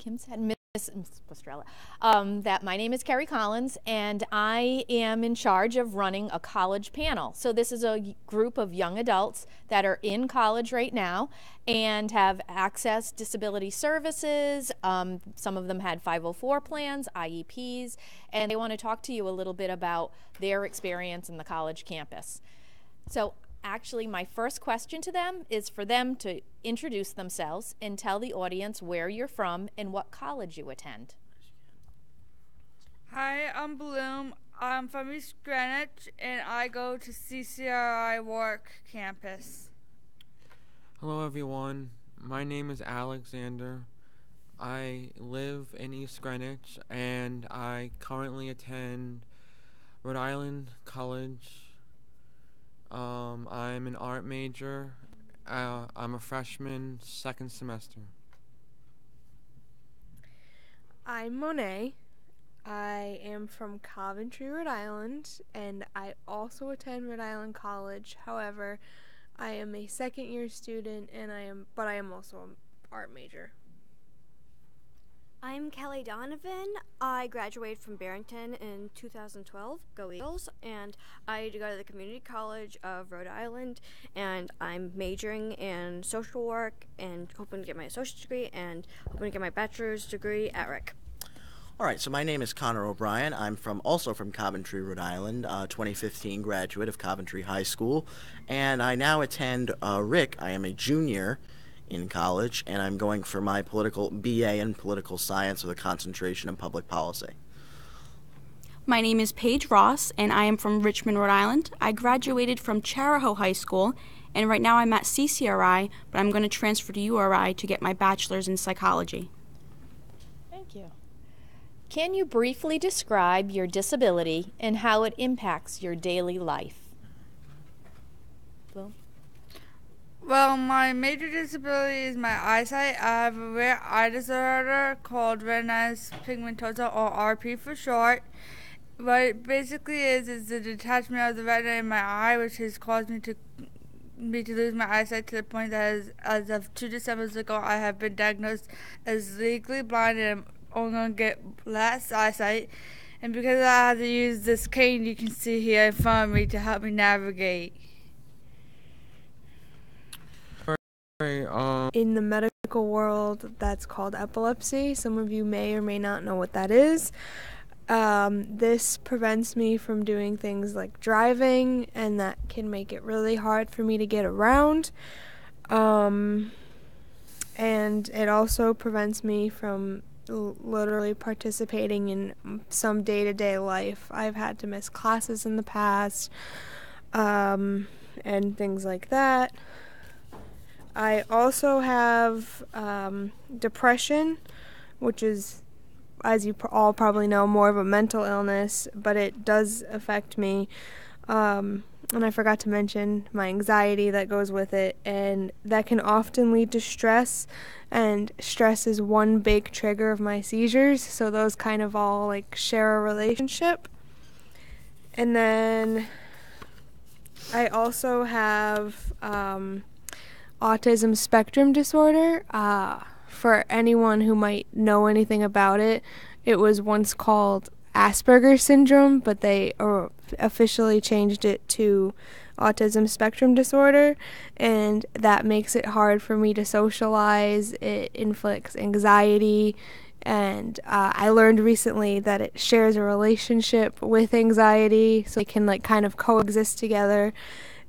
Kim said, Miss Pastrella, that my name is Carrie Collins, and I am in charge of running a college panel. So this is a group of young adults that are in college right now and have access disability services. Some of them had 504 plans, IEPs, and they want to talk to you a little bit about their experience in the college campus. So actually, my first question to them is for them to introduce themselves and tell the audience where you're from and what college you attend. Hi, I'm Bloom. I'm from East Greenwich, and I go to CCRI Warwick campus. Hello everyone, my name is Alexander. I live in East Greenwich, and I currently attend Rhode Island College. I'm an art major. I'm a freshman, second semester. I'm Monet. I am from Coventry, Rhode Island, and I also attend Rhode Island College. However, I am a second-year student, and I am also an art major. I'm Kelly Donovan. I graduated from Barrington in 2012, go Eagles, and I go to the Community College of Rhode Island, and I'm majoring in social work and hoping to get my associate's degree and hoping to get my bachelor's degree at Rick. All right, so my name is Connor O'Brien. I'm also from Coventry, Rhode Island, 2015 graduate of Coventry High School, and I now attend Rick. I am a junior in college, and I'm going for my BA in political science with a concentration in public policy. My name is Paige Ross, and I am from Richmond, Rhode Island. I graduated from Charahoe High School, and right now I'm at CCRI, but I'm going to transfer to URI to get my bachelor's in psychology. Thank you. Can you briefly describe your disability and how it impacts your daily life? Bloom? Well, my major disability is my eyesight. I have a rare eye disorder called retinitis pigmentosa, or RP for short. What it basically is the detachment of the retina in my eye, which has caused me to lose my eyesight to the point that as of 2 Decembers ago, I have been diagnosed as legally blind and I'm only going to get less eyesight. And because I have to use this cane you can see here in front of me to help me navigate. In the medical world, that's called epilepsy. Some of you may or may not know what that is. This prevents me from doing things like driving, and that can make it really hard for me to get around. And it also prevents me from literally participating in some day-to-day life. I've had to miss classes in the past, and things like that. I also have depression, which is, as you all probably know, more of a mental illness, but it does affect me. And I forgot to mention my anxiety that goes with it, and that can often lead to stress, and stress is one big trigger of my seizures, so those kind of all share a relationship. And then I also have autism spectrum disorder. For anyone who might know anything about it, it was once called Asperger's syndrome, but they officially changed it to autism spectrum disorder, and that makes it hard for me to socialize. It inflicts anxiety, and I learned recently that it shares a relationship with anxiety, so they can kind of coexist together.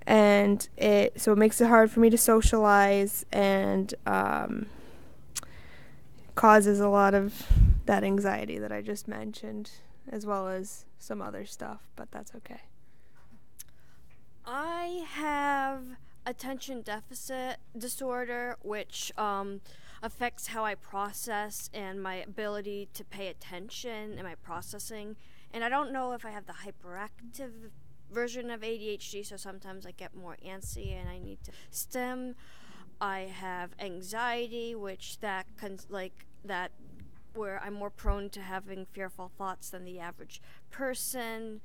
And it makes it hard for me to socialize, and causes a lot of that anxiety that I just mentioned, as well as some other stuff, but that's okay. I have attention deficit disorder, which affects how I process and my ability to pay attention and my processing. And I don't know if I have the hyperactive version of ADHD, so sometimes I get more antsy and I need to stim. I have anxiety, which where I'm more prone to having fearful thoughts than the average person,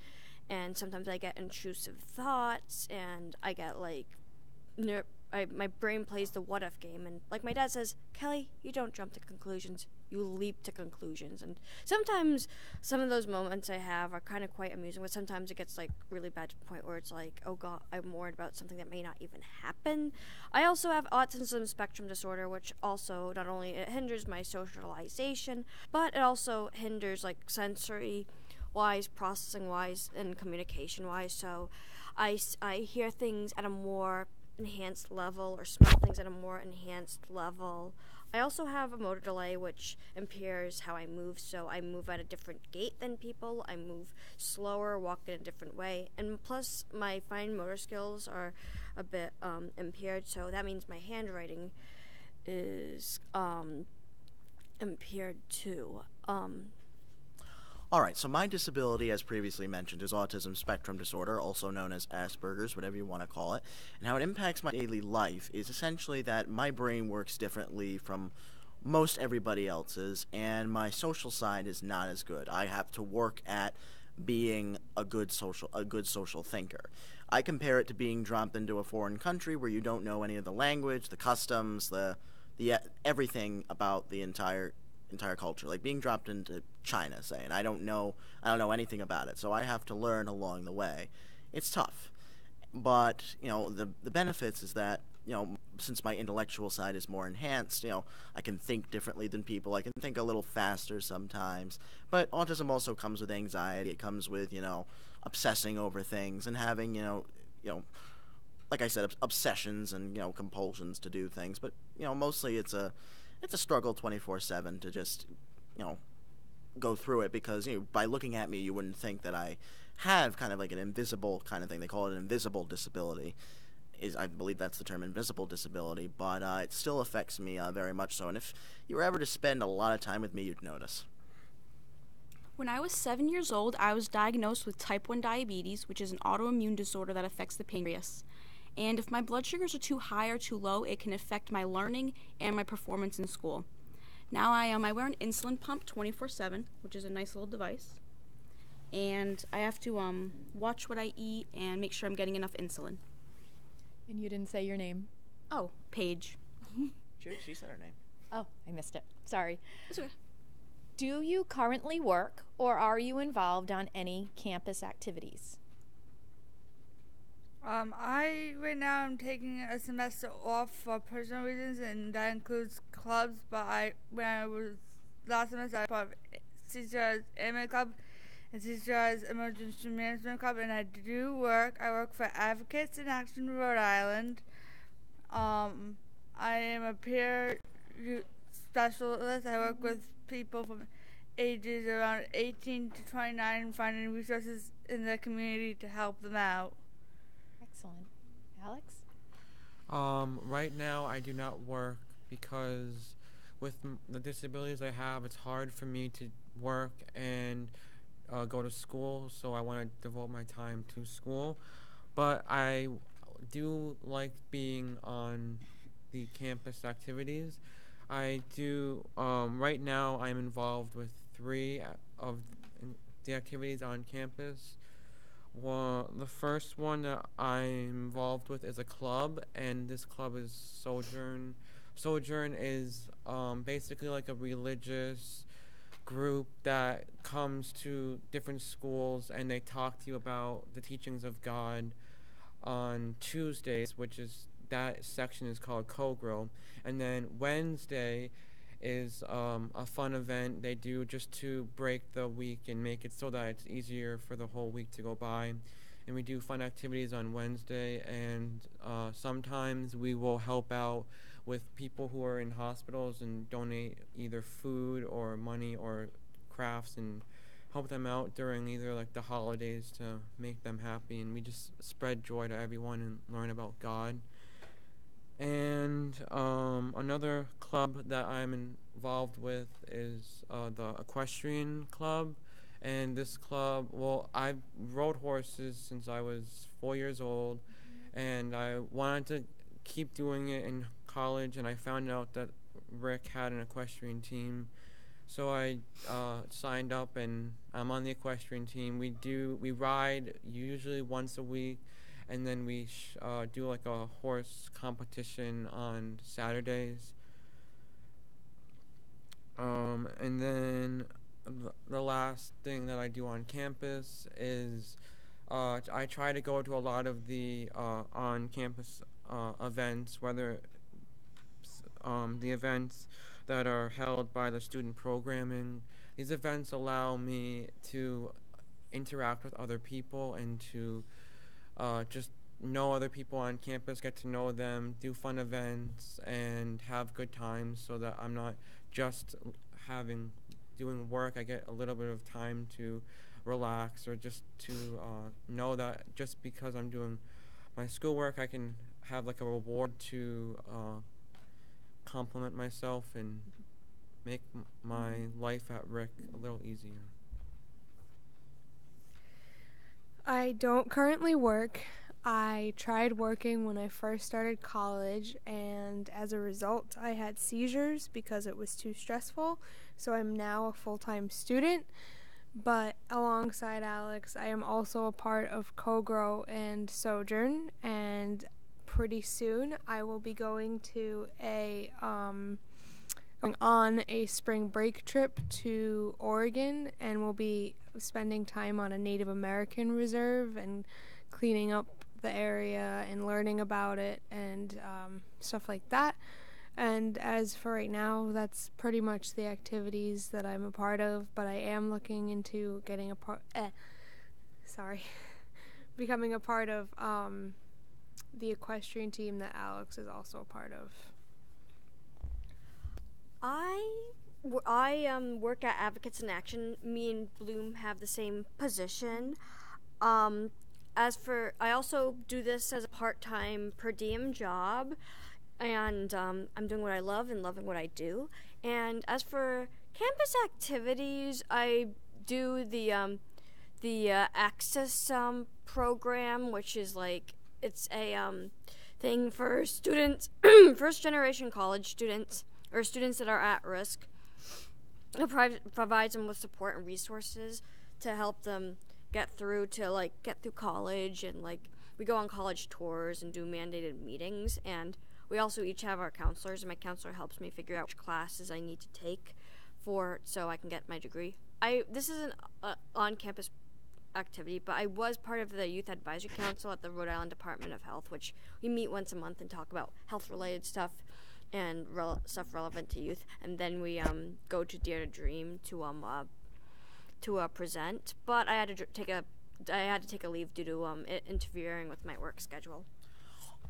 and sometimes I get intrusive thoughts, and I get my brain plays the what if game, and like my dad says, Kelly, you don't jump to conclusions, you leap to conclusions. And sometimes some of those moments I have are kind of quite amusing, but sometimes it gets like really bad to the point where it's like, oh god, I'm worried about something that may not even happen. I also have autism spectrum disorder, which also not only it hinders my socialization, but it also hinders like sensory wise, processing wise, and communication wise. So I hear things at a more enhanced level or smell things at a more enhanced level. I also have a motor delay, which impairs how I move. So I move at a different gait than people. I move slower, walk in a different way. And plus, my fine motor skills are a bit impaired. So that means my handwriting is impaired too. All right, so my disability, as previously mentioned, is autism spectrum disorder, also known as Asperger's, whatever you want to call it. And how it impacts my daily life is essentially that my brain works differently from most everybody else's, and my social side is not as good. I have to work at being a good social thinker. I compare it to being dropped into a foreign country where you don't know any of the language, the customs, the everything about the entire culture, like being dropped into China, say, and I don't know anything about it, so I have to learn along the way. It's tough, but the benefits is that since my intellectual side is more enhanced, I can think differently than people. I can think a little faster sometimes. But autism also comes with anxiety. It comes with obsessing over things and having like I said, obsessions and compulsions to do things. But mostly it's a struggle 24/7 to just go through it, because by looking at me you wouldn't think that I have kind of like an invisible kind of thing. They call it an invisible disability. I believe that's the term, invisible disability, but it still affects me very much so. And if you were ever to spend a lot of time with me, you'd notice. When I was 7 years old, I was diagnosed with type 1 diabetes, which is an autoimmune disorder that affects the pancreas. And if my blood sugars are too high or too low, it can affect my learning and my performance in school. Now I wear an insulin pump 24/7, which is a nice little device. And I have to watch what I eat and make sure I'm getting enough insulin. And you didn't say your name. Oh, Paige. She said her name. Oh, I missed it. Sorry. It's okay. Do you currently work, or are you involved on any campus activities? I right now I'm taking a semester off for personal reasons, and that includes clubs. But when I was last semester, I was part of CCR's Anime Club and CCR's Emergency Management Club, and I do work. I work for Advocacy in Action, Rhode Island. I am a peer specialist. I work with people from ages around 18 to 29, finding resources in the community to help them out. Excellent. Alex? Right now I do not work because with the disabilities I have, it's hard for me to work and go to school, so I want to devote my time to school. But I do like being on the campus activities. I do, right now I'm involved with 3 of the activities on campus. Well, the first one that I'm involved with is a club, and this club is Sojourn. Sojourn is basically like a religious group that comes to different schools, and they talk to you about the teachings of God on Tuesdays, which is, that section is called Co-Grow. And then Wednesday is a fun event they do just to break the week and make it so that it's easier for the whole week to go by. And we do fun activities on Wednesday, and sometimes we will help out with people who are in hospitals and donate either food or money or crafts and help them out during either like the holidays to make them happy, and we just spread joy to everyone and learn about God. And another club that I'm involved with is the Equestrian Club. And this club, well, I rode horses since I was 4 years old, and I wanted to keep doing it in college, and I found out that Rick had an equestrian team. So I signed up, and I'm on the equestrian team. We ride usually once a week, and then we do like a horse competition on Saturdays. And then the last thing that I do on campus is I try to go to a lot of the on-campus events, whether the events that are held by the student programming. These events allow me to interact with other people and to just know other people on campus, get to know them, do fun events, and have good times so that I'm not just doing work. I get a little bit of time to relax or just to know that just because I'm doing my schoolwork, I can have like a reward to compliment myself and make my life at Rick a little easier. I don't currently work. I tried working when I first started college, and as a result, I had seizures because it was too stressful. So I'm now a full-time student. But alongside Alex, I am also a part of Co-Grow and Sojourn, and pretty soon I will be going on a spring break trip to Oregon, and we'll be spending time on a Native American reserve and cleaning up the area and learning about it and stuff like that. And as for right now, that's pretty much the activities that I'm a part of, but I am looking into becoming a part of the equestrian team that Alex is also a part of. I work at Advocacy in Action. Me and Bloom have the same position. I also do this as a part-time per diem job, and I'm doing what I love and loving what I do. And as for campus activities, I do the Access program, which is like it's a thing for students, first-generation college students or students that are at risk. It provides them with support and resources to help them get through college, and we go on college tours and do mandated meetings, and we also each have our counselors, and my counselor helps me figure out which classes I need to take so I can get my degree. This isn't an on-campus activity, but I was part of the Youth Advisory Council at the Rhode Island Department of Health, which we meet once a month and talk about health-related stuff and stuff relevant to youth, and then we go to Dare to Dream to present. But I had to take a leave due to it interfering with my work schedule.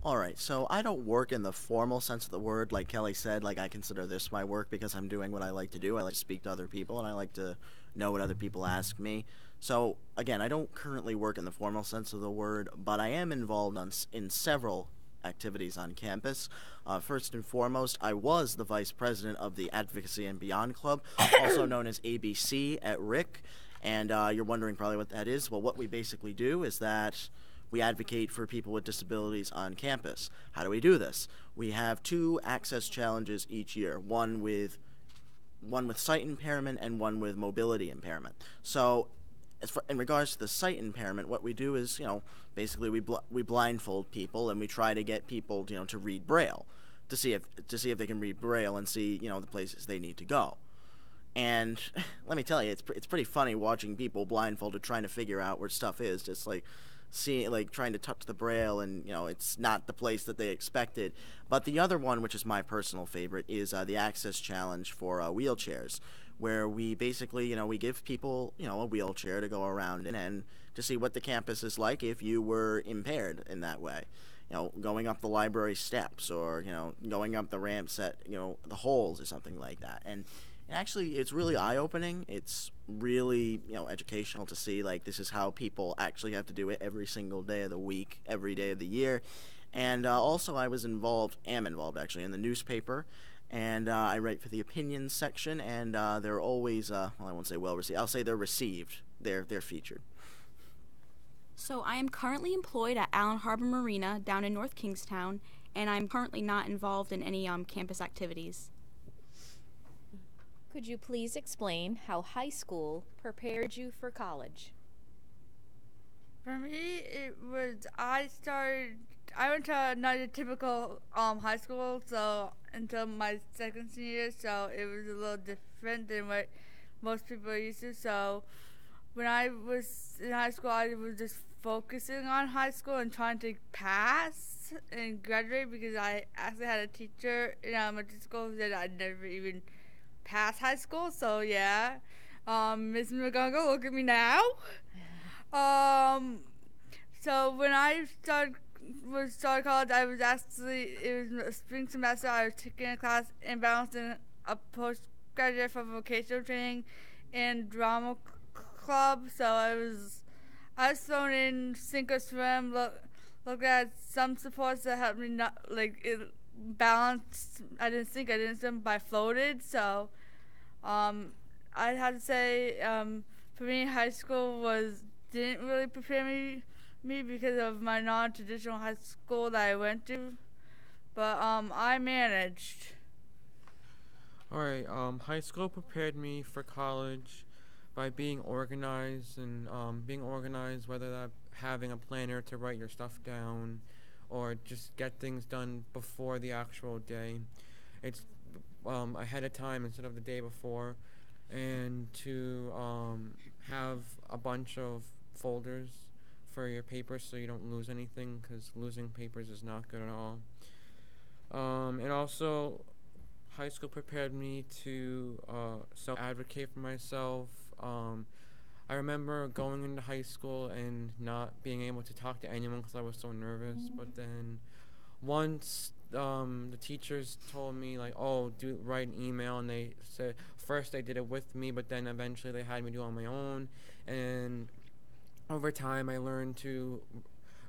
All right, so I don't work in the formal sense of the word, like Kelly said. Like, I consider this my work because I'm doing what I like to do. I like to speak to other people, and I like to know what other people ask me. So again, I don't currently work in the formal sense of the word, but I am involved in several activities on campus. First and foremost, I was the vice president of the Advocacy and Beyond Club, also known as ABC at RIC. And you're wondering probably what that is. Well, what we basically do is that we advocate for people with disabilities on campus. How do we do this? We have 2 access challenges each year, one with sight impairment and one with mobility impairment. So in regards to the sight impairment, what we do is, basically we blindfold people and we try to get people, to read Braille, to see if they can read Braille and see, the places they need to go. And let me tell you, it's pretty funny watching people blindfolded trying to figure out where stuff is, just trying to touch the Braille, and it's not the place that they expected. But the other one, which is my personal favorite, is the Access Challenge for wheelchairs, where we basically, we give people, a wheelchair to go around in and to see what the campus is like if you were impaired in that way. Going up the library steps, or, going up the ramps at, the holes or something like that. And actually, it's really eye-opening. It's really, educational to see, this is how people actually have to do it every single day of the week, every day of the year. And also, I am involved actually, in the newspaper. And I write for the opinions section, and they're always, I won't say well received. I'll say they're received. They're featured. So I am currently employed at Allen Harbor Marina down in North Kingstown, and I'm currently not involved in any campus activities. Could you please explain how high school prepared you for college? For me, I went to not a typical high school, so until my second senior year, so it was a little different than what most people are used to. So when I was in high school, I was just focusing on high school and trying to pass and graduate, because I actually had a teacher in elementary school who said I'd never even pass high school. So yeah, Miss McGonagall, look at me now. So when I started college, it was a spring semester. I was taking a class in balancing a postgraduate for vocational training and drama club. So I was thrown in sink or swim. Looked at some supports that helped me not balance. I didn't sink, I didn't swim, but I floated. So I'd have to say, for me, high school didn't really prepare me because of my non-traditional high school that I went to, but I managed. Alright, high school prepared me for college by being organized, and whether that having a planner to write your stuff down or just get things done before the actual day. It's ahead of time instead of the day before, and to have a bunch of folders for your papers so you don't lose anything, because losing papers is not good at all. And also, high school prepared me to self-advocate for myself. I remember going into high school and not being able to talk to anyone because I was so nervous. But then once the teachers told me, like, oh, write an email, and they said first they did it with me, but then eventually they had me do it on my own. And over time, I learned to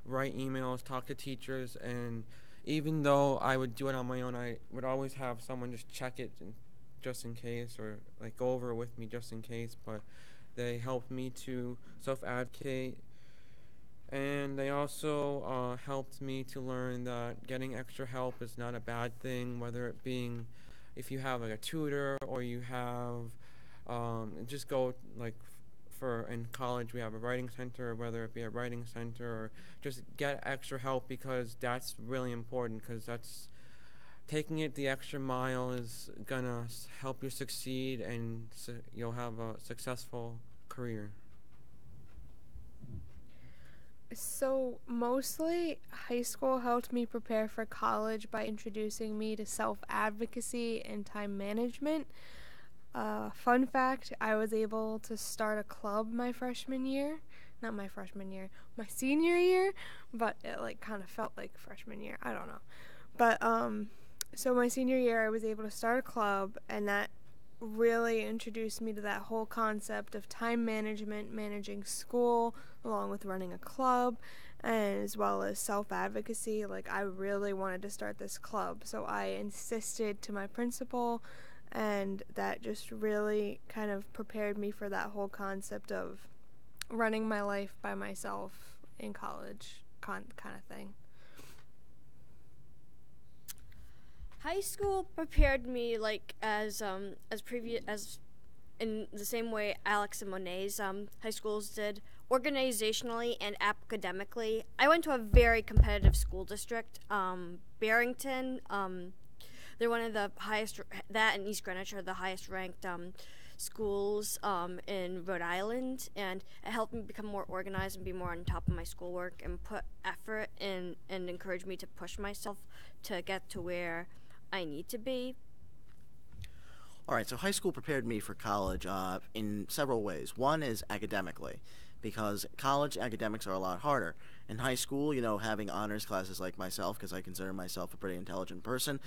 write emails, talk to teachers, and even though I would do it on my own, I would always have someone just check it just in case, or like go over it with me just in case. But they helped me to self-advocate, and they also helped me to learn that getting extra help is not a bad thing, whether it being if you have like a tutor or you have just go like in college we have a writing center, whether it be a writing center, or just get extra help, because that's really important, because that's taking it the extra mile is gonna help you succeed, and you'll have a successful career. So mostly high school helped me prepare for college by introducing me to self-advocacy and time management. Fun fact, I was able to start a club my senior year, but it like kind of felt like freshman year, I don't know. But so my senior year I was able to start a club, and that really introduced me to that whole concept of time management, managing school, along with running a club, and as well as self-advocacy. Like, I really wanted to start this club, so I insisted to my principal, and that just really kind of prepared me for that whole concept of running my life by myself in college, kind of thing. High school prepared me as in the same way Alex and Monet's high schools did, organizationally and academically. I went to a very competitive school district, Barrington. They're one of the highest, that and East Greenwich are the highest ranked schools in Rhode Island, and it helped me become more organized and be more on top of my schoolwork and put effort in and encourage me to push myself to get to where I need to be. All right, so high school prepared me for college in several ways. One is academically, because college academics are a lot harder. In high school, having honors classes like myself, because I consider myself a pretty intelligent person,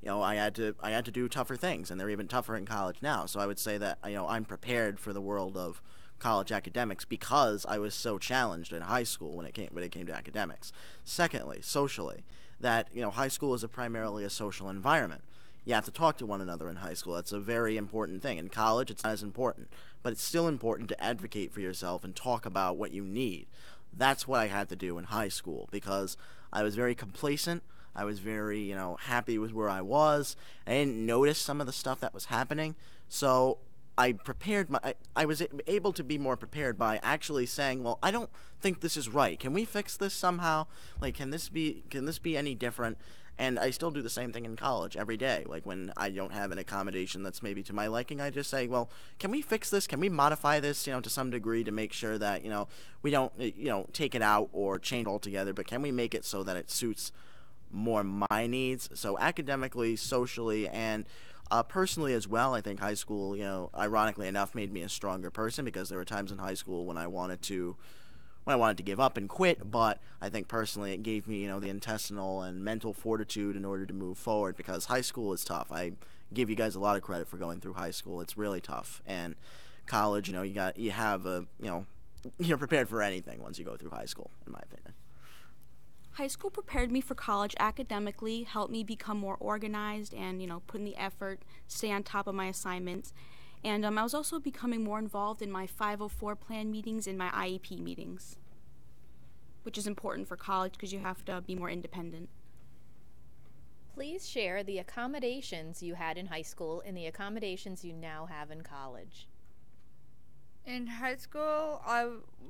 I had to do tougher things, and they're even tougher in college now. So I would say that I'm prepared for the world of college academics because I was so challenged in high school when it came to academics. Secondly, socially, that high school is primarily a social environment. You have to talk to one another in high school. That's a very important thing. In college, it's not as important, but it's still important to advocate for yourself and talk about what you need. That's what I had to do in high school, because I was very complacent. I was very, happy with where I was. I didn't notice some of the stuff that was happening. So I was able to be more prepared by actually saying, well, I don't think this is right. Can we fix this somehow? Like, can this be any different? And I still do the same thing in college every day. Like when I don't have an accommodation that's maybe to my liking, I just say, well, can we fix this? Can we modify this, to some degree to make sure that, we don't, take it out or change altogether, but can we make it so that it suits more my needs? So academically, socially, and personally as well, I think high school, ironically enough, made me a stronger person, because there were times in high school when I wanted to give up and quit, but I think personally it gave me, the intestinal and mental fortitude in order to move forward, because high school is tough. I give you guys a lot of credit for going through high school. It's really tough. And college, you're prepared for anything once you go through high school, in my opinion. High school prepared me for college academically, helped me become more organized and, put in the effort, stay on top of my assignments. And I was also becoming more involved in my 504 plan meetings and my IEP meetings, which is important for college because you have to be more independent. Please share the accommodations you had in high school and the accommodations you now have in college. In high school,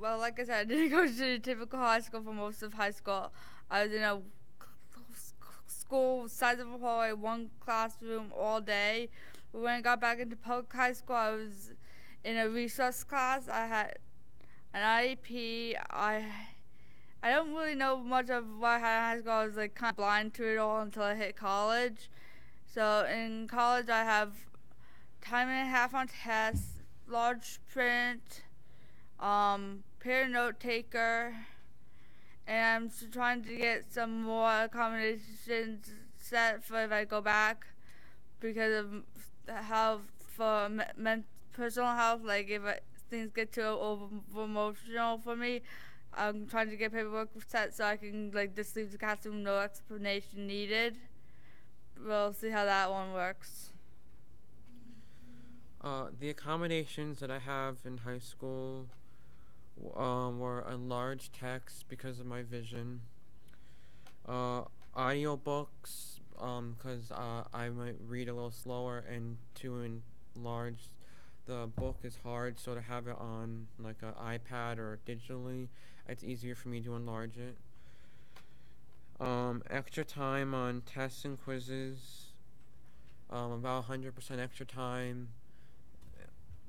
like I said, I didn't go to a typical high school for most of high school. I was in a school size of a hallway, one classroom all day. But when I got back into public high school, I was in a resource class. I had an IEP. I don't really know much of what I had in high school. I was kind of blind to it all until I hit college. So in college, I have time and a half on tests, large print, peer note taker, and I'm trying to get some more accommodations set for if I go back, because of how for personal health. Like if things get too over emotional for me, I'm trying to get paperwork set so I can just leave the classroom, no explanation needed. We'll see how that one works. The accommodations that I have in high school were a large text because of my vision. Audiobooks, because I might read a little slower, and to enlarge the book is hard, so to have it on an iPad or digitally, it's easier for me to enlarge it. Extra time on tests and quizzes, about 100% extra time,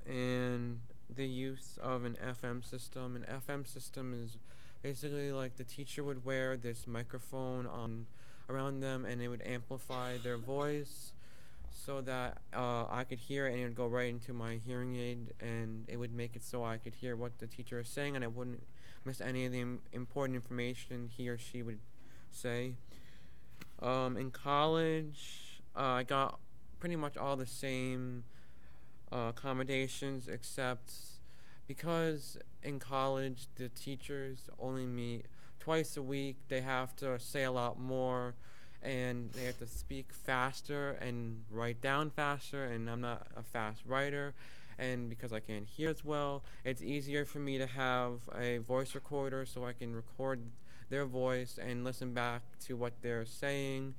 and the use of an FM system. An FM system is basically the teacher would wear this microphone around them, and it would amplify their voice so that I could hear it, and it would go right into my hearing aid, and it would make it so I could hear what the teacher is saying, and I wouldn't miss any of the important information he or she would say. In college, I got pretty much all the same accommodations, except because in college the teachers only meet twice a week, they have to say a lot more, and they have to speak faster and write down faster, and I'm not a fast writer, and because I can't hear as well, it's easier for me to have a voice recorder so I can record their voice and listen back to what they're saying.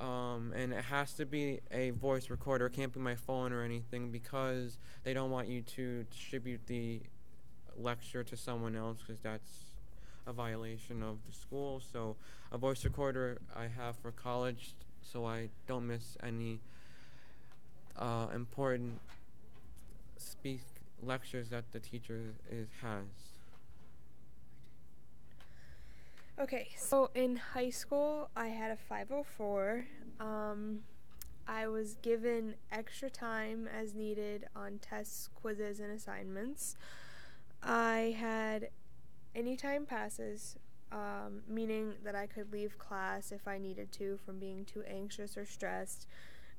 And it has to be a voice recorder. It can't be my phone or anything, because they don't want you to distribute the lecture to someone else, because that's a violation of the school. So a voice recorder I have for college, so I don't miss any important lectures that the teacher has. Okay, so in high school, I had a 504. I was given extra time as needed on tests, quizzes, and assignments. I had anytime passes, meaning that I could leave class if I needed to from being too anxious or stressed.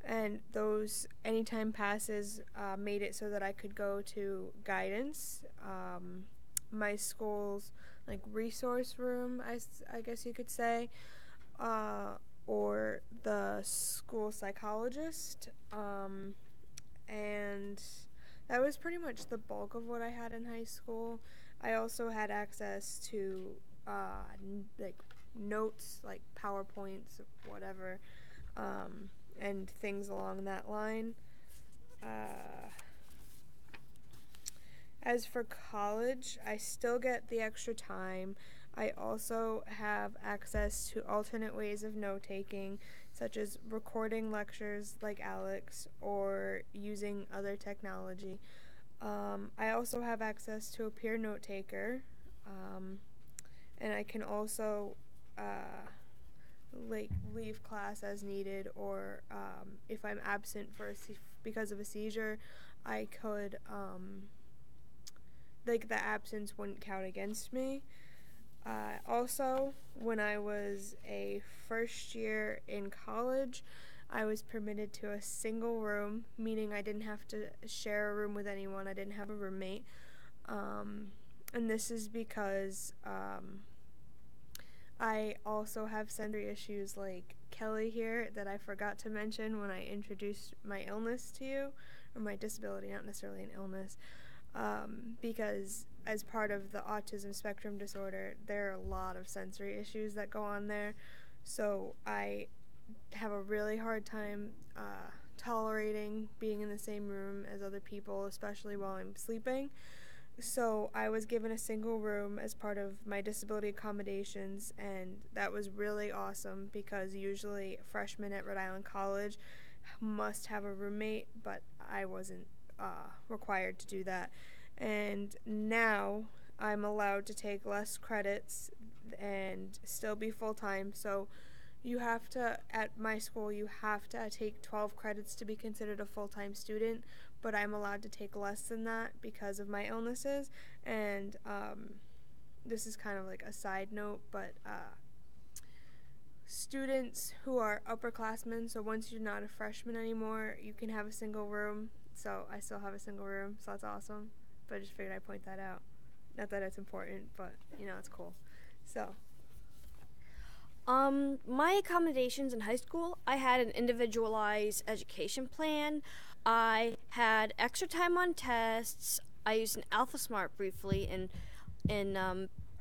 And those anytime passes made it so that I could go to guidance, my school's resource room, I guess you could say, or the school psychologist, and that was pretty much the bulk of what I had in high school. I also had access to notes, PowerPoints, whatever, and things along that line. As for college, I still get the extra time. I also have access to alternate ways of note-taking, such as recording lectures like Alex or using other technology. I also have access to a peer note-taker, and I can also leave class as needed, or if I'm absent because of a seizure, I could the absence wouldn't count against me. Also, when I was a first year in college, I was permitted to a single room, meaning I didn't have to share a room with anyone. I didn't have a roommate. And this is because I also have sensory issues like Kelly here that I forgot to mention when I introduced my illness to you, or my disability, not necessarily an illness. Because as part of the autism spectrum disorder, there are a lot of sensory issues that go on there. So I have a really hard time tolerating being in the same room as other people, especially while I'm sleeping. So I was given a single room as part of my disability accommodations, and that was really awesome because usually freshmen at Rhode Island College must have a roommate, but I wasn't required to do that. And now I'm allowed to take less credits and still be full-time. So you have to, at my school, you have to take 12 credits to be considered a full-time student, but I'm allowed to take less than that because of my illnesses. And this is kind of like a side note, but students who are upperclassmen, so once you're not a freshman anymore, you can have a single room. So I still have a single room, so that's awesome. But I just figured I'd point that out. Not that it's important, but, it's cool. So. My accommodations in high school, I had an individualized education plan. I had extra time on tests. I used an Alpha Smart briefly in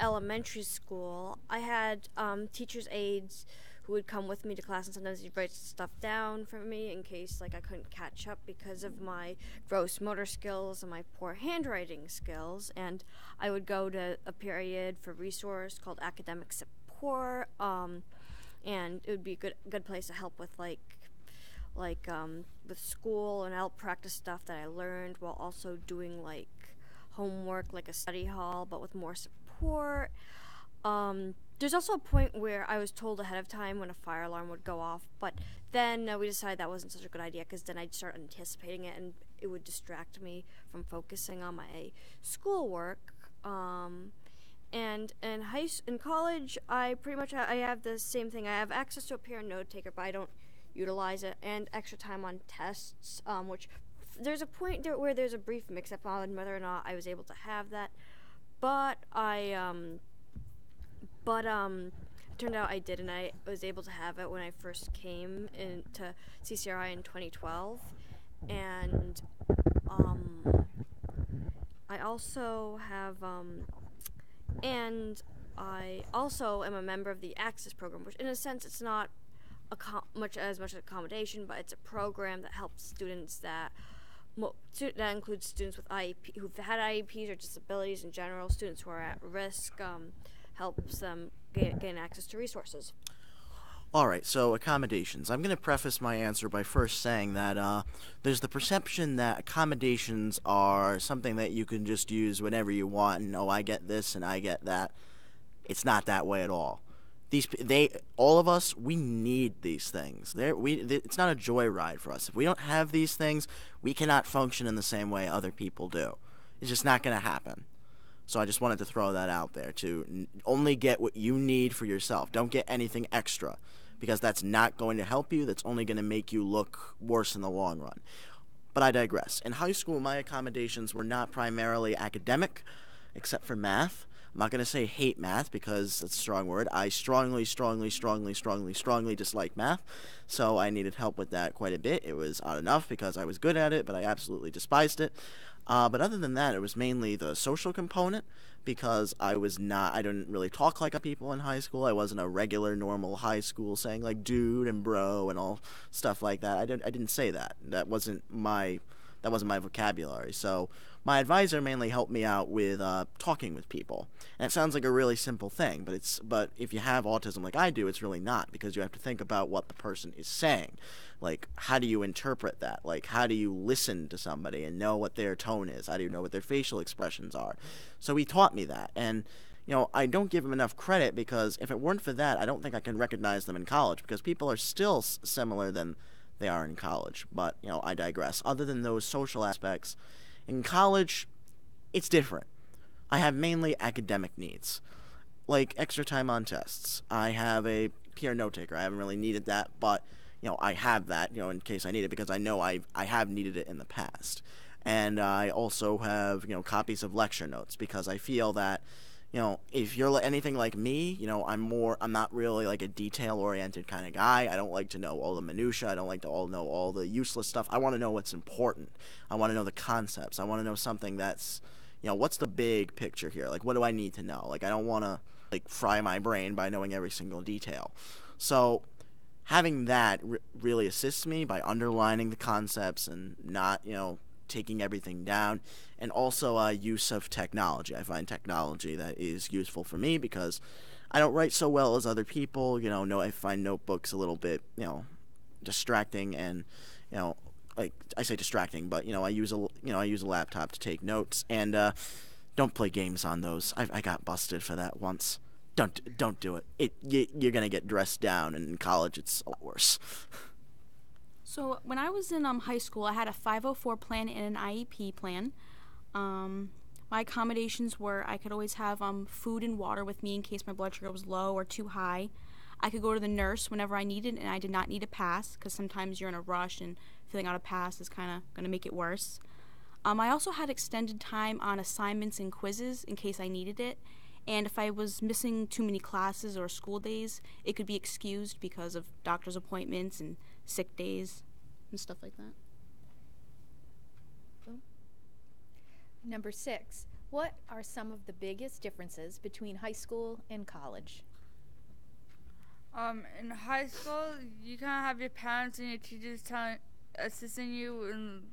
elementary school. I had teachers' aides who would come with me to class, and sometimes he'd write stuff down for me in case I couldn't catch up because of my gross motor skills and my poor handwriting skills. And I would go to a period for resource called academic support, and it would be a good place to help with with school, and help practice stuff that I learned while also doing homework, like a study hall, but with more support. There's also a point where I was told ahead of time when a fire alarm would go off, but then we decided that wasn't such a good idea because then I'd start anticipating it and it would distract me from focusing on my schoolwork. And in college, I pretty much I have the same thing. I have access to a peer note taker, but I don't utilize it, and extra time on tests, which there's a point there where there's a brief mix-up on whether or not I was able to have that, but it turned out I did, and I was able to have it when I first came into CCRI in 2012, and I also have and I also am a member of the Access program, which in a sense it's not much an accommodation, but it's a program that helps students that includes students with IEP, who've had IEPs or disabilities in general, students who are at risk, helps them gain access to resources. All right, so accommodations. I'm going to preface my answer by first saying that there's the perception that accommodations are something that you can just use whenever you want, and I get this and I get that. It's not that way at all. All of us, we need these things. It's not a joyride for us. If we don't have these things, we cannot function in the same way other people do. It's just not going to happen. So I just wanted to throw that out there to only get what you need for yourself. Don't get anything extra, because that's not going to help you. That's only going to make you look worse in the long run. But I digress. In high school, my accommodations were not primarily academic, except for math. I'm not going to say hate math because that's a strong word. I strongly dislike math, so I needed help with that quite a bit. It was odd enough because I was good at it, but I absolutely despised it. But other than that, it was mainly the social component, because I didn't really talk like people in high school. I wasn't a regular, normal high school saying dude and bro and all stuff like that. I didn't say that. That wasn't my that wasn't my vocabulary. So my advisor mainly helped me out with talking with people. And it sounds like a really simple thing, but if you have autism like I do, it's really not, because you have to think about what the person is saying. Like, how do you interpret that? Like, how do you listen to somebody and know what their tone is? How do you know what their facial expressions are? So he taught me that. And I don't give him enough credit, because if it weren't for that, I don't think I can recognize them in college, because people are still similar than they are in college. But, I digress. Other than those social aspects, in college, it's different. I have mainly academic needs, like extra time on tests. I have a peer note taker. I haven't really needed that, but, I have that, in case I need it, because I know I have needed it in the past. And I also have, copies of lecture notes, because I feel that, if you're anything like me, I'm not really like a detail-oriented kind of guy. I don't like to know all the minutia. I don't like to know all the useless stuff. I want to know what's important. I want to know the concepts. I want to know something that's, what's the big picture here? Like, what do I need to know? Like, I don't want to, fry my brain by knowing every single detail. So having that really assists me by underlining the concepts and not, taking everything down. And also use of technology. I find technology that is useful for me, because I don't write so well as other people. I find notebooks a little bit, distracting, and, like, I say distracting, but, I use a laptop to take notes, and don't play games on those. I got busted for that once. Don't do it. You're gonna get dressed down, and in college it's a lot worse. So when I was in high school, I had a 504 plan and an IEP plan. My accommodations were I could always have food and water with me in case my blood sugar was low or too high. I could go to the nurse whenever I needed, and I did not need a pass, because sometimes you're in a rush and filling out a pass is kind of going to make it worse. I also had extended time on assignments and quizzes in case I needed it. And if I was missing too many classes or school days, it could be excused because of doctor's appointments and sick days and stuff like that. Number 6, what are some of the biggest differences between high school and college? In high school, you kind of have your parents and your teachers assisting you and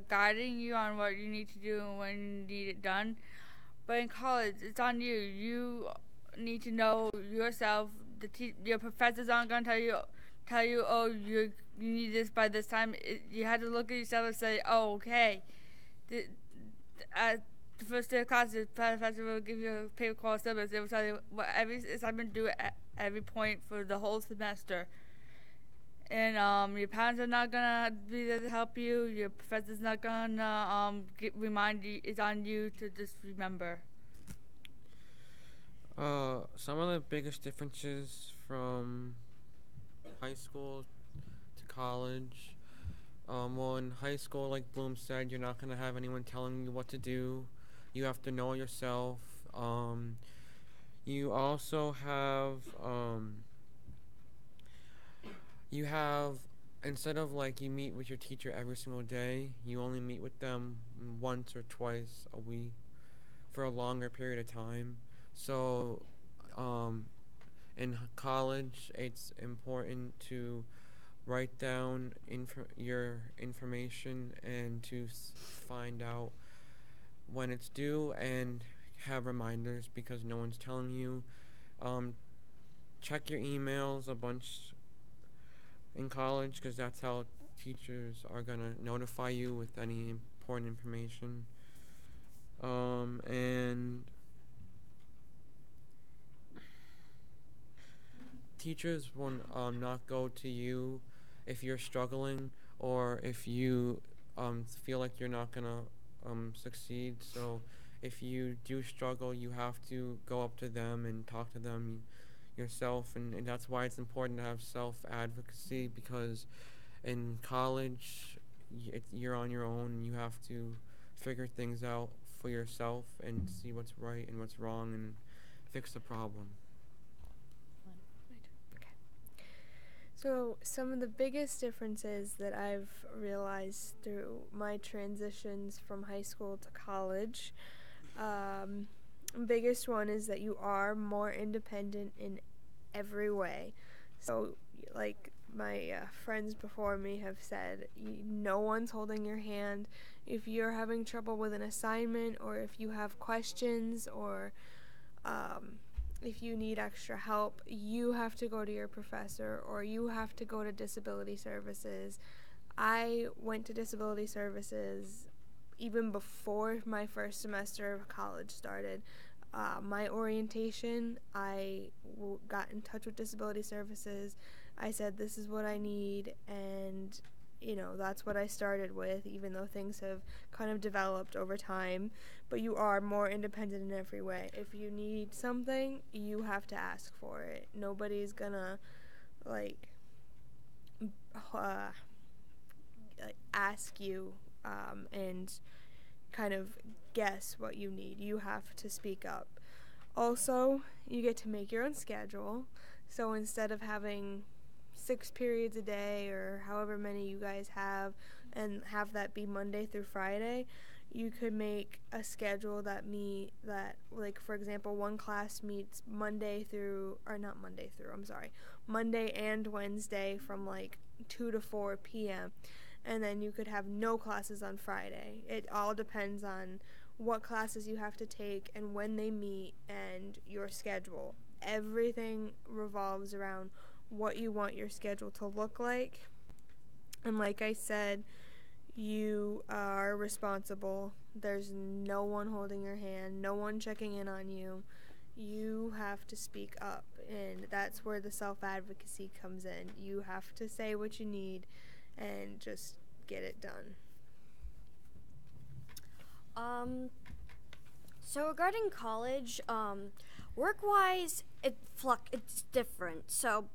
guiding you on what you need to do and when you need it done. But in college, it's on you. You need to know yourself. Your professors aren't going to tell you, oh, you need this by this time. You have to look at yourself and say, oh, okay. At the first day of class, the professor will give you a paper called syllabus. It will tell you what every assignment do at every point for the whole semester. And your parents are not gonna be there to help you. Your professor's not gonna remind you. It's on you to just remember. Some of the biggest differences from high school to college. Well, in high school, like Bloom said, you're not gonna have anyone telling you what to do. You have to know yourself. You also have instead of like you meet with your teacher every single day, you only meet with them once or twice a week for a longer period of time. So in college, it's important to write down your information and to find out when it's due and have reminders, because no one's telling you. Check your emails a bunch in college, because that's how teachers are going to notify you with any important information. And teachers will not go to you if you're struggling or if you feel like you're not going to succeed. So if you do struggle, you have to go up to them and talk to them yourself, and that's why it's important to have self-advocacy, because in college you're on your own. You have to figure things out for yourself and see what's right and what's wrong and fix the problem. So some of the biggest differences that I've realized through my transitions from high school to college, biggest one is that you are more independent in every way. So like my friends before me have said, no one's holding your hand. If you're having trouble with an assignment, or if you have questions, or if you need extra help, you have to go to your professor, or you have to go to disability services. I went to disability services even before my first semester of college started. My orientation, I got in touch with disability services. I said, this is what I need, and that's what I started with, even though things have kind of developed over time. But you are more independent in every way. If you need something, you have to ask for it. Nobody's gonna ask you and kind of guess what you need. You have to speak up. Also, you get to make your own schedule. So instead of having 6 periods a day, or however many you guys have, and have that be Monday through Friday, you could make a schedule like, for example, one class meets Monday and Wednesday from 2 to 4 p.m. And then you could have no classes on Friday. It all depends on what classes you have to take and when they meet and your schedule. Everything revolves around what you want your schedule to look like. And like I said, you are responsible. There's no one holding your hand, no one checking in on you. You have to speak up, and that's where the self-advocacy comes in. You have to say what you need and just get it done. So regarding college, work-wise, it's different. So,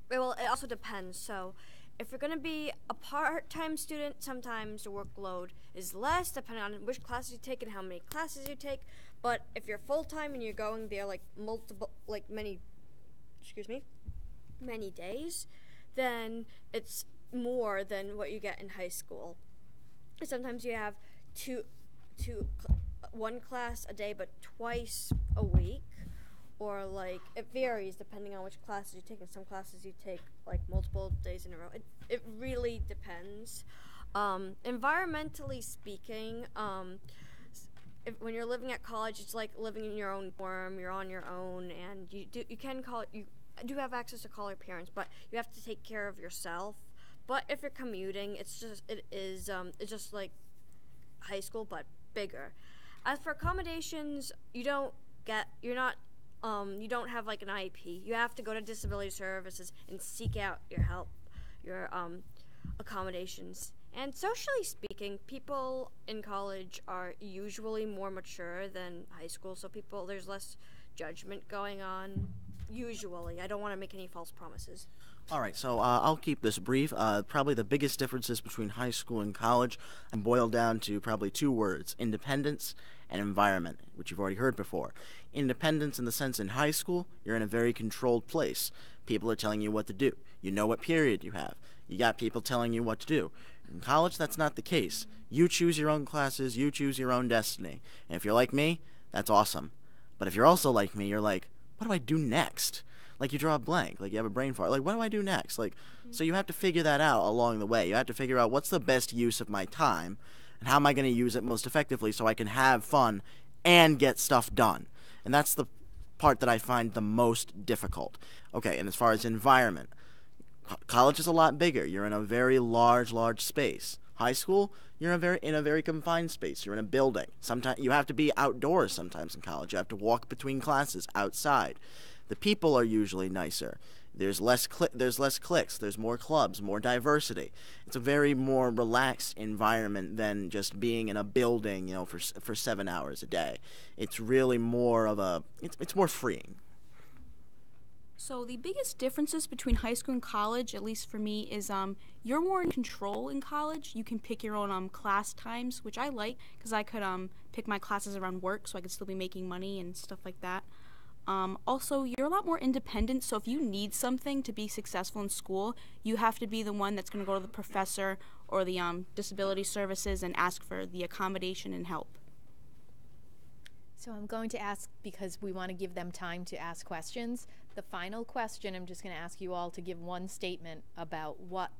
it also depends. So, if you're going to be a part-time student, sometimes the workload is less, depending on which classes you take and how many classes you take. But if you're full-time and you're going there many days, then it's more than what you get in high school. Sometimes you have one class a day, but twice a week, or it varies depending on which classes you take. In some classes you take multiple days in a row. It really depends. Environmentally speaking, when you're living at college, it's like living in your own dorm. You're on your own, and you do have access to call your parents, but you have to take care of yourself. But if you're commuting, it's just like high school, but bigger. As for accommodations, you don't have an IEP. You have to go to disability services and seek out your help, your accommodations. And socially speaking, people in college are usually more mature than high school, so there's less judgment going on. Usually. I don't want to make any false promises. All right, so I'll keep this brief. Probably the biggest differences between high school and college boil down to probably 2 words: independence and environment, which you've already heard before. Independence in the sense in high school, you're in a very controlled place. People are telling you what to do. You know what period you have. You got people telling you what to do. In college, that's not the case. You choose your own classes. You choose your own destiny. And if you're like me, that's awesome. But if you're also like me, you're like, what do I do next? You draw a blank, you have a brain fart. What do I do next? So you have to figure that out along the way. You have to figure out what's the best use of my time, and how am I going to use it most effectively so I can have fun and get stuff done. And that's the part that I find the most difficult. Okay, and as far as environment, college is a lot bigger. You're in a very large space. High school, you're in a very confined space. You're in a building. Sometimes you have to be outdoors sometimes in college. You have to walk between classes outside. The people are usually nicer. There's less cliques. There's more clubs, more diversity. It's a very more relaxed environment than just being in a building, for 7 hours a day. It's really more of it's more freeing. So the biggest differences between high school and college, at least for me, is you're more in control in college. You can pick your own class times, which I like because I could pick my classes around work, so I could still be making money and stuff like that. Also, you're a lot more independent, so if you need something to be successful in school, you have to be the one that's going to go to the professor or the disability services and ask for the accommodation and help. So I'm going to ask, because we want to give them time to ask questions, The final question, I'm just going to ask you all to give one statement about what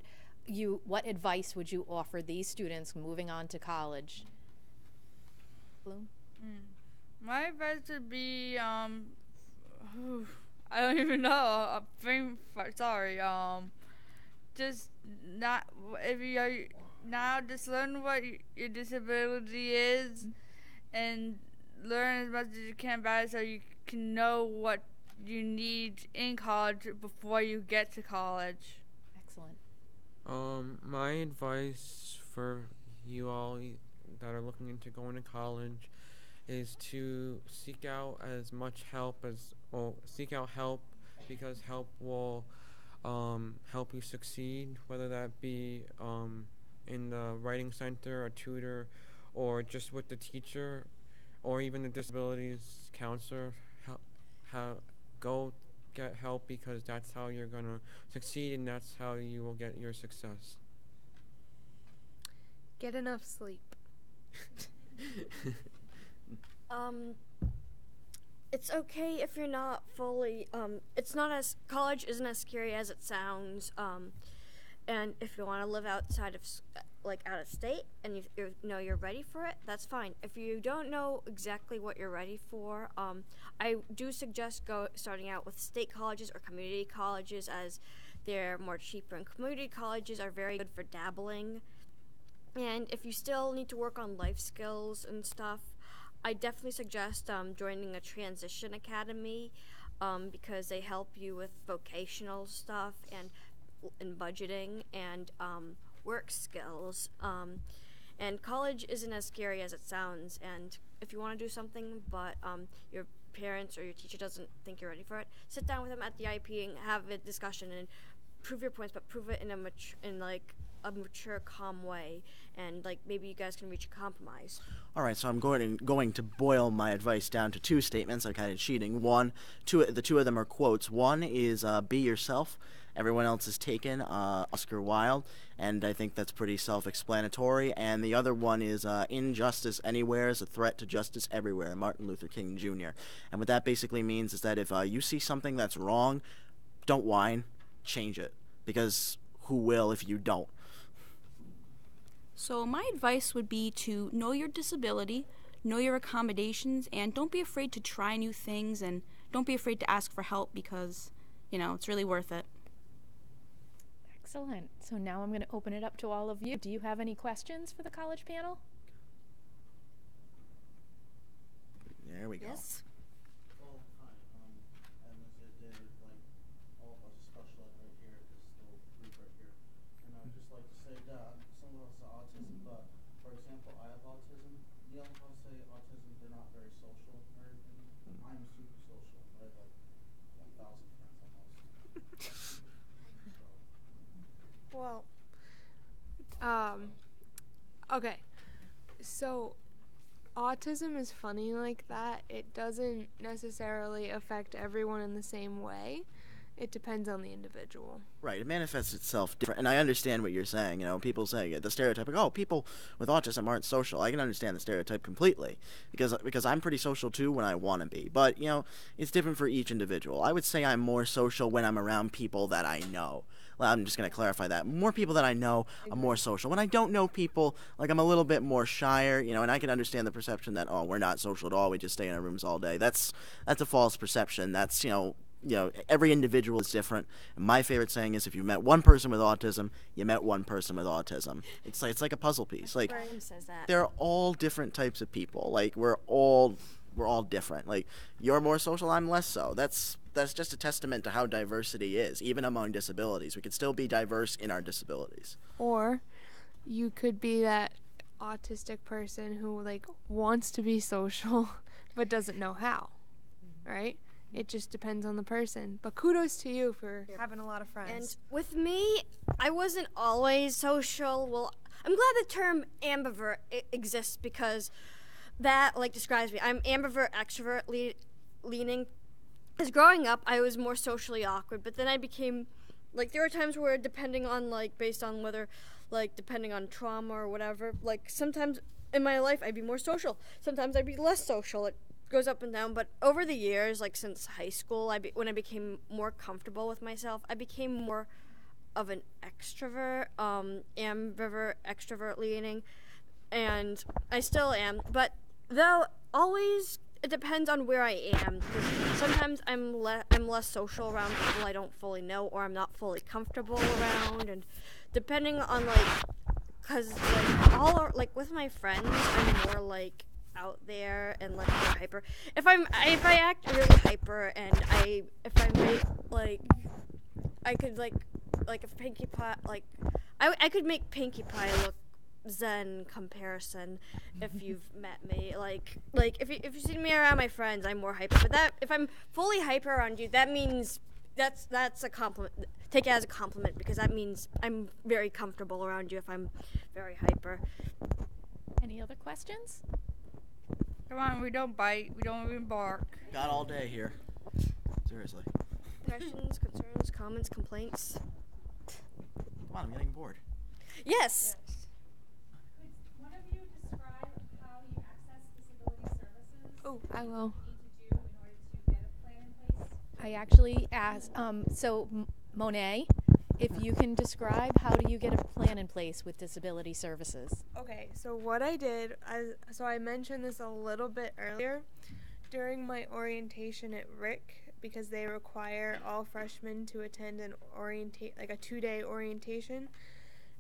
advice would you offer these students moving on to college? Bloom? My advice would be, I don't even know. Sorry. Just not if you are now. Just learn what your disability is, and learn as much as you can about it, so you can know what you need in college before you get to college. Excellent. My advice for you all that are looking into going to college is to seek out as much help seek out help, because help will help you succeed, whether that be in the writing center, a tutor, or just with the teacher, or even the disabilities counselor. Go get help, because that's how you're going to succeed, and that's how you will get your success. Get enough sleep. It's okay if you're not fully, college isn't as scary as it sounds, and if you want to live outside of, out of state, and you know you're ready for it, that's fine. If you don't know exactly what you're ready for, I do suggest starting out with state colleges or community colleges, as they're more cheaper, and community colleges are very good for dabbling. And if you still need to work on life skills and stuff, I definitely suggest joining a transition academy, because they help you with vocational stuff and budgeting and work skills. And college isn't as scary as it sounds, and if you want to do something but your parents or your teacher doesn't think you're ready for it, sit down with them at the IEP and have a discussion and prove your points, but prove it in a mature, calm way, and maybe you guys can reach a compromise. All right, so I'm going to boil my advice down to two statements. I'm kind of cheating. The two of them are quotes. One is be yourself. Everyone else is taken, Oscar Wilde, and I think that's pretty self-explanatory. And the other one is injustice anywhere is a threat to justice everywhere, Martin Luther King Jr. And what that basically means is that if you see something that's wrong, don't whine, change it, because who will if you don't? So my advice would be to know your disability, know your accommodations, and don't be afraid to try new things, and don't be afraid to ask for help, because, it's really worth it. Excellent. So now I'm going to open it up to all of you. Do you have any questions for the college panel? There we go. Yes. Well, hi. And as I did, all of us, special ed right here, this little group right here. And I'd just like to say that some of us are autism, but for example, I have autism. You know how I say autism, they're not very social or anything. I'm super social. I have 1,000 friends almost. Well, okay. So, autism is funny like that. It doesn't necessarily affect everyone in the same way. It depends on the individual. Right, it manifests itself different, and I understand what you're saying. People say the stereotype, people with autism aren't social. I can understand the stereotype completely, because I'm pretty social too when I want to be. But it's different for each individual. I would say I'm more social when I'm around people that I know. Well, I'm just going to clarify that. More people that I know, I'm more social. When I don't know people, I'm a little bit more shyer, and I can understand the perception that, we're not social at all, we just stay in our rooms all day. That's a false perception. That's, every individual is different. And my favorite saying is, if you met one person with autism, you met one person with autism. It's like a puzzle piece. Graham says that. They're all different types of people. We're all different. You're more social, I'm less so. That's just a testament to how diversity is, even among disabilities. We could still be diverse in our disabilities. Or you could be that autistic person who wants to be social but doesn't know how, right? It just depends on the person. But kudos to you for having a lot of friends. And with me, I wasn't always social. Well, I'm glad the term ambivert exists, because that describes me. I'm ambivert, extrovert leaning. Because growing up, I was more socially awkward, but then I became, there are times where depending on, based on whether, depending on trauma or whatever, sometimes in my life I'd be more social. Sometimes I'd be less social. goes up and down, but over the years, like since high school, when I became more comfortable with myself, I became more of an extrovert, ambivert, extrovert leaning, and I still am, but though always it depends on where I am, because sometimes I'm less social around people I don't fully know or I'm not fully comfortable around, and depending on cause like with my friends, I'm more like out there and like more hyper. If I act really hyper and if I make I could like if Pinkie Pie I could make Pinkie Pie look zen comparison if you've met me like if you've seen me around my friends, I'm more hyper, but that if I'm fully hyper around you, that means that's a compliment. Take it as a compliment, because that means I'm very comfortable around you if I'm very hyper. Any other questions? Come on, we don't bite. We don't even bark. Got all day here. Seriously. Questions, concerns, comments, complaints? Come on, I'm getting bored. Yes. Could one of you describe how you access disability services? Oh, I will. Need to do in order to get a plan in place? I actually asked, Monet, if you can describe how do you get a plan in place with disability services? Okay, so what I did, I mentioned this a little bit earlier during my orientation at RIC, because they require all freshmen to attend a 2-day orientation.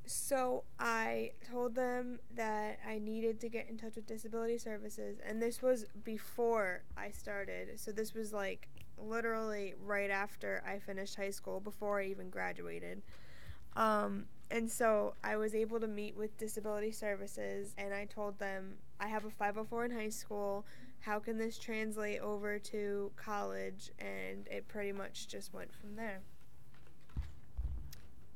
So I told them that I needed to get in touch with disability services, and this was before I started. So this was like literally right after I finished high school, before I even graduated. And so I was able to meet with disability services, and I told them I have a 504 in high school. How can this translate over to college? And it pretty much just went from there.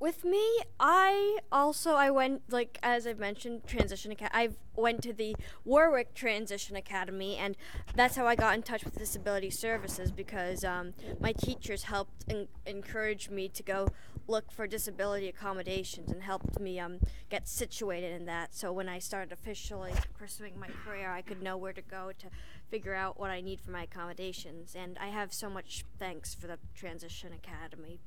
With me, I went, like, as I've mentioned, I went to the Warwick Transition Academy, and that's how I got in touch with disability services, because my teachers helped encourage me to go look for disability accommodations and helped me get situated in that. So when I started officially pursuing my career, I could know where to go to figure out what I need for my accommodations, and I have so much thanks for the Transition Academy.